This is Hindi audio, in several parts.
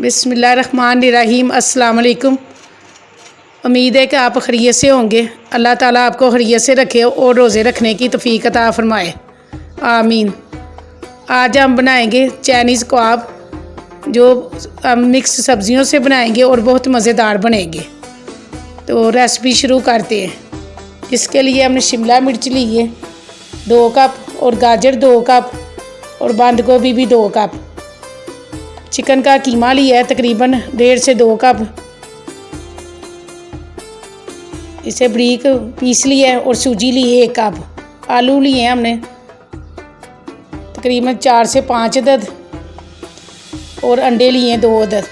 बिस्मिल्लाहिर्रहमानिर्रहीम। अस्सलाम वालेकुम। उम्मीद है कि आप खैरियत से होंगे। अल्लाह ताला आपको खैरियत से रखे और रोज़े रखने की तौफीक अता फरमाए, आमीन। आज हम बनाएंगे चाइनीज़ कबाब, जो हम मिक्स सब्ज़ियों से बनाएंगे और बहुत मज़ेदार बनेंगे। तो रेसिपी शुरू करते हैं। इसके लिए हमने शिमला मिर्च ली है 2 कप और गाजर 2 कप और बंद गोभी भी 2 कप। चिकन का कीमा लिया है तकरीबन 1.5 से 2 कप। इसे बारीक पीस लिया है और सूजी ली है 1 कप। आलू लिए हैं हमने तकरीबन 4 से 5 अदद और अंडे लिए हैं 2 अदद।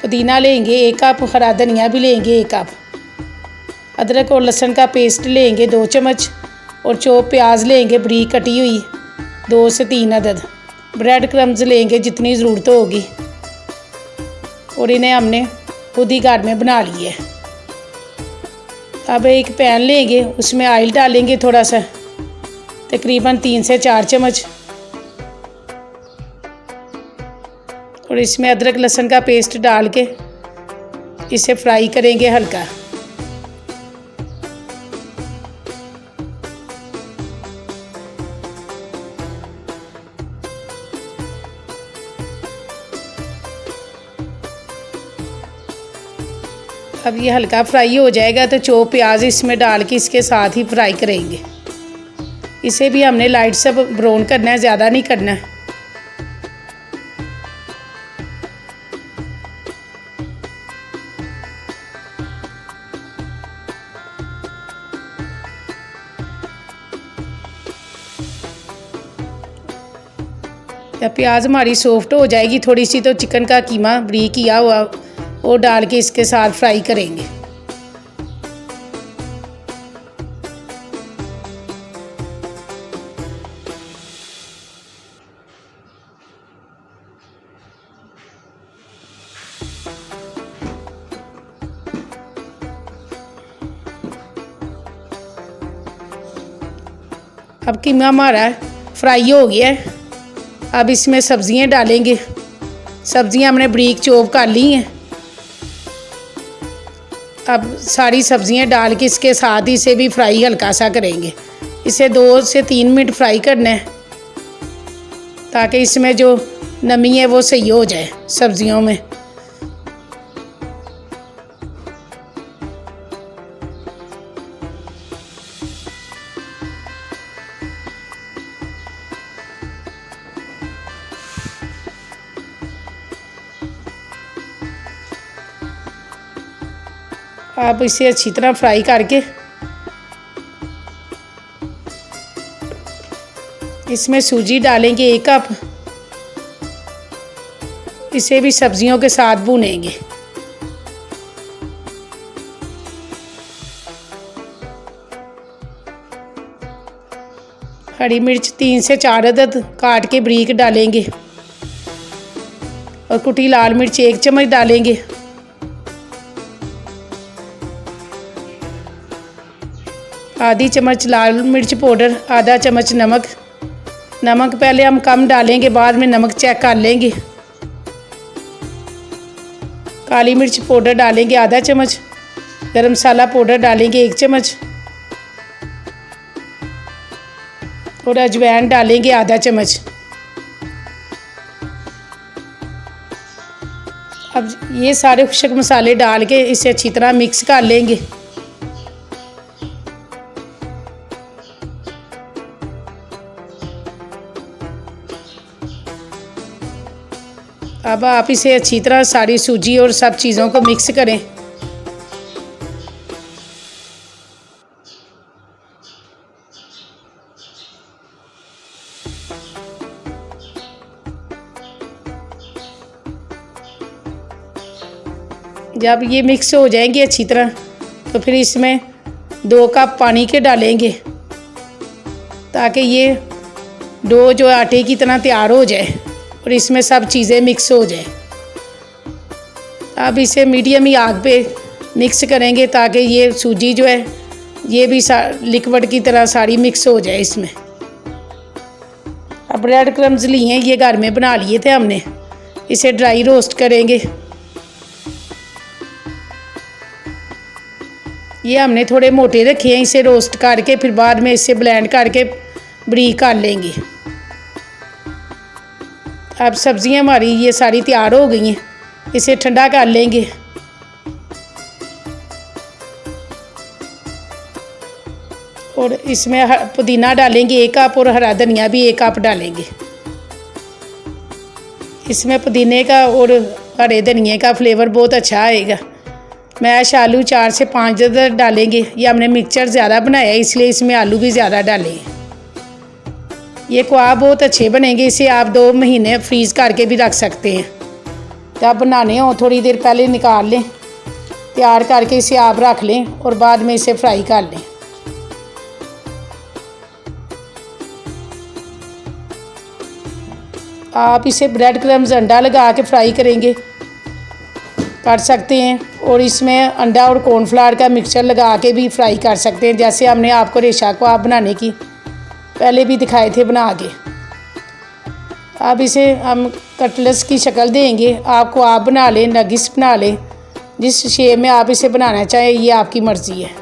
पुदीना लेंगे 1 कप, हरा धनिया भी लेंगे 1 कप। अदरक और लहसुन का पेस्ट लेंगे 2 चम्मच और चॉप प्याज लेंगे बारीक कटी हुई 2 से 3 अदद। ब्रेड क्रम्स लेंगे जितनी ज़रूरत होगी और इन्हें हमने खुद ही घर में बना लिया है। अब एक पैन लेंगे, उसमें ऑयल डालेंगे थोड़ा सा, तकरीबन 3 से 4 चम्मच, और इसमें अदरक लहसुन का पेस्ट डाल के इसे फ्राई करेंगे हल्का। अब ये हल्का फ्राई हो जाएगा तो चॉप प्याज इसमें डाल के इसके साथ ही फ्राई करेंगे। इसे भी हमने लाइट सा ब्राउन करना है, ज़्यादा नहीं करना है। जब प्याज हमारी सॉफ्ट हो जाएगी थोड़ी सी, तो चिकन का कीमा बारीक किया हुआ वो डाल के इसके साथ फ्राई करेंगे। अब कीमा हमारा फ्राई हो गया है। अब इसमें सब्जियां डालेंगे। सब्जियां हमने बारीक चॉप कर ली हैं। अब सारी सब्जियां डाल के इसके साथ ही इसे भी फ्राई हल्का सा करेंगे। इसे 2 से 3 मिनट फ्राई करना है ताकि इसमें जो नमी है वो सही हो जाए सब्जियों में। आप इसे अच्छी तरह फ्राई करके इसमें सूजी डालेंगे 1 कप। इसे भी सब्जियों के साथ भूनेंगे। हरी मिर्च 3 से 4 अदद काट के बारीक डालेंगे और कुटी लाल मिर्च 1 चम्मच डालेंगे। आधी चम्मच लाल मिर्च पाउडर, आधा चम्मच नमक। नमक पहले हम कम डालेंगे, बाद में नमक चेक कर लेंगे। काली मिर्च पाउडर डालेंगे आधा चम्मच। गरम मसाला पाउडर डालेंगे 1 चम्मच और अजवाइन डालेंगे आधा चम्मच। अब ये सारे खुश्क मसाले डाल के इसे अच्छी तरह मिक्स कर लेंगे। अब आप इसे अच्छी तरह सारी सूजी और सब चीज़ों को मिक्स करें। जब ये मिक्स हो जाएंगे अच्छी तरह, तो फिर इसमें 2 कप पानी के डालेंगे ताकि ये डो जो आटे की तरह तैयार हो जाए और इसमें सब चीज़ें मिक्स हो जाए। अब इसे मीडियम ही आग पे मिक्स करेंगे ताकि ये सूजी जो है ये भी लिक्विड की तरह सारी मिक्स हो जाए इसमें। अब ब्रेड क्रम्स लिए हैं, ये घर में बना लिए थे हमने। इसे ड्राई रोस्ट करेंगे। ये हमने थोड़े मोटे रखे हैं, इसे रोस्ट करके फिर बाद में इसे ब्लेंड करके बारीक कर लेंगे। अब सब्ज़ियाँ हमारी ये सारी तैयार हो गई हैं, इसे ठंडा कर लेंगे। और इसमें पुदीना डालेंगे 1 कप और हरा धनिया भी 1 कप डालेंगे। इसमें पुदीने का और हरे धनिए का फ्लेवर बहुत अच्छा आएगा। मैश आलू 4 से 5 डालेंगे। ये हमने मिक्सचर ज़्यादा बनाया है इसलिए इसमें आलू भी ज़्यादा डाले हैं। ये कबाब बहुत अच्छे बनेंगे, इसे आप 2 महीने फ्रीज़ करके भी रख सकते हैं। जब बनाने हो थोड़ी देर पहले निकाल लें, तैयार करके इसे आप रख लें और बाद में इसे फ्राई कर लें। आप इसे ब्रेड क्रम्स अंडा लगा के फ्राई करेंगे कर सकते हैं, और इसमें अंडा और कॉर्नफ्लावर का मिक्सचर लगा के भी फ्राई कर सकते हैं, जैसे हमने आपको रेशा कबाब बनाने की पहले भी दिखाए थे बना के। अब इसे हम कटलेट्स की शक्ल देंगे। आपको आप बना लें, नगिट्स बना लें, जिस शेप में आप इसे बनाना चाहें ये आपकी मर्ज़ी है।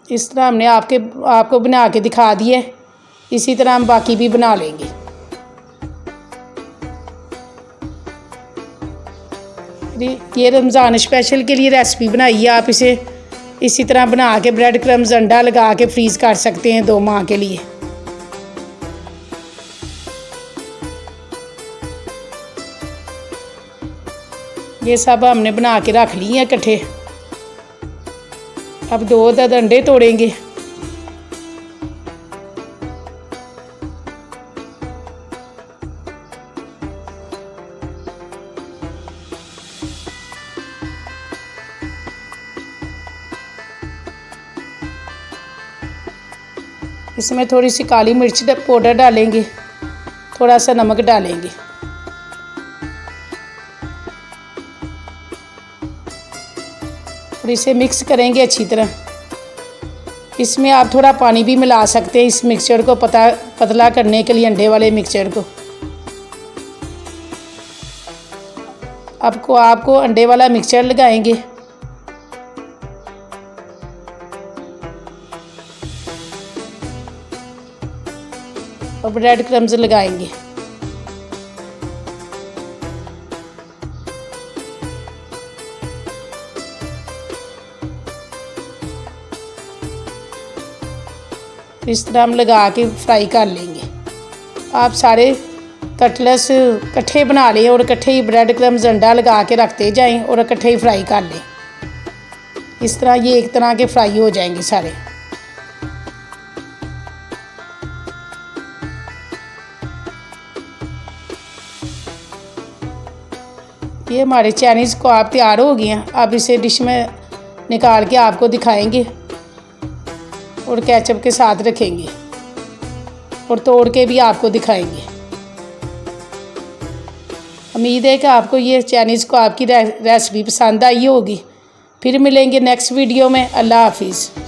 इस तरह हमने आपको बना के दिखा दिया है। इसी तरह हम बाकी भी बना लेंगे। ये रमज़ान स्पेशल के लिए रेसिपी बनाई है। आप इसे इसी तरह बना के ब्रेड क्रम्स अंडा लगा के फ्रीज़ कर सकते हैं 2 माह के लिए। ये सब हमने बना के रख लिए हैं इकट्ठे। अब 2 अंडे तोड़ेंगे। इसमें थोड़ी सी काली मिर्च पाउडर डालेंगे, थोड़ा सा नमक डालेंगे। और इसे मिक्स करेंगे अच्छी तरह। इसमें आप थोड़ा पानी भी मिला सकते हैं इस मिक्सचर को पतला करने के लिए, अंडे वाले मिक्सचर को। आपको अंडे वाला मिक्सचर लगाएंगे। और ब्रेड क्रम्स लगाएंगे। इस तरह हम लगा के फ्राई कर लेंगे। आप सारे कटलेट्स इकट्ठे बना लें और इकट्ठे ही ब्रेड क्रम्स अंडा लगा के रखते जाएं और इकट्ठे ही फ्राई कर लें। इस तरह ये एक तरह के फ्राई हो जाएंगे सारे। ये हमारे चाइनीज़ कबाब तैयार हो गए हैं। अब इसे डिश में निकाल के आपको दिखाएंगे और केचप के साथ रखेंगे और तोड़ के भी आपको दिखाएंगे। उम्मीद है कि आपको ये चाइनीज़ कबाब की रेसिपी पसंद आई होगी। फिर मिलेंगे नेक्स्ट वीडियो में। अल्लाह हाफिज़।